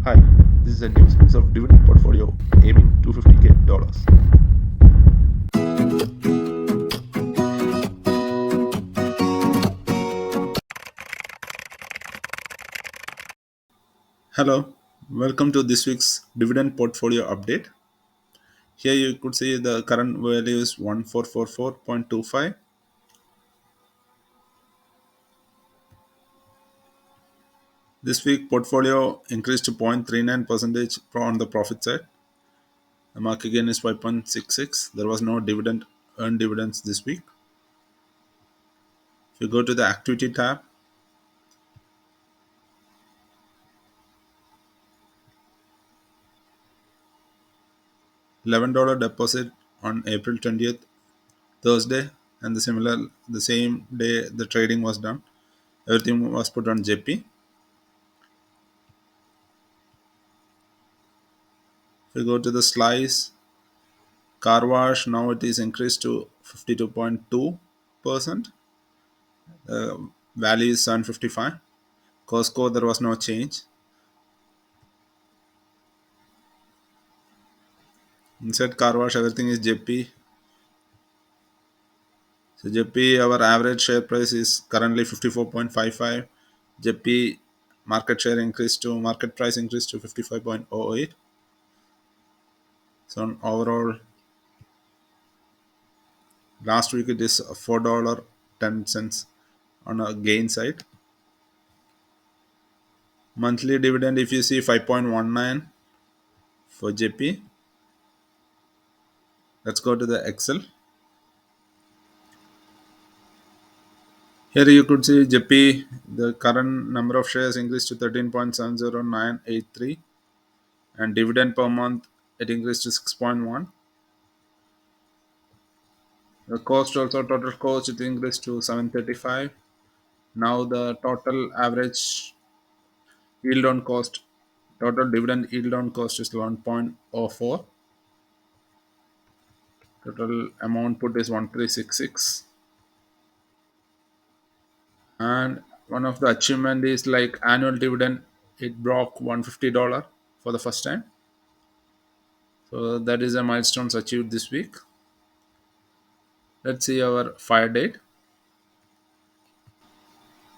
Hi, this is a new series of dividend portfolio aiming $250K. Hello, welcome to this week's dividend portfolio update. Here you could see the current value is 1444.25. This week portfolio increased to 0.39 percentage on the profit side. The market gain is 5.66. There was no dividend earned dividends this week. If you go to the activity tab, $11 deposit on April 20th, Thursday, and the same day the trading was done. Everything was put on JP. If you go to the slice, car wash, now it is increased to 52.2%. Value is 755. Costco, there was no change. Inside car wash, everything is JP. So JP, our average share price is currently 54.55. JP market price increased to 55.08. So overall, last week it is $4.10 on a gain side. Monthly dividend, if you see 5.19 for JP. Let's go to the Excel. Here you could see JP, the current number of shares increased to 13.70983, and dividend per month it increased to 6.1. The cost also, total cost, it increased to 735. Now the total average yield on cost, total dividend yield on cost is 1.04. Total amount put is 1366. And one of the achievement is like annual dividend, it broke $150 for the first time. So that is a milestone achieved this week. Let's see our fire date.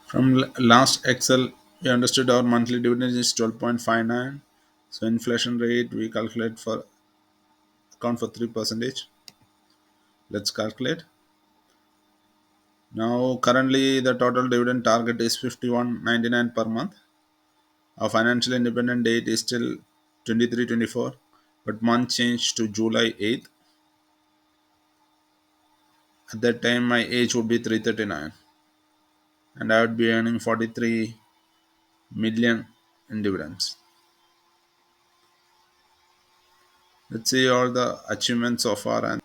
From last Excel, we understood our monthly dividend is 12.59. So inflation rate we calculate for account for 3%. Let's calculate. Now currently the total dividend target is 51.99 per month. Our financial independent date is still 23/24, but month changed to July 8th. At that time my age would be 339 and I would be earning 43 million in dividends. Let's see all the achievements so far. And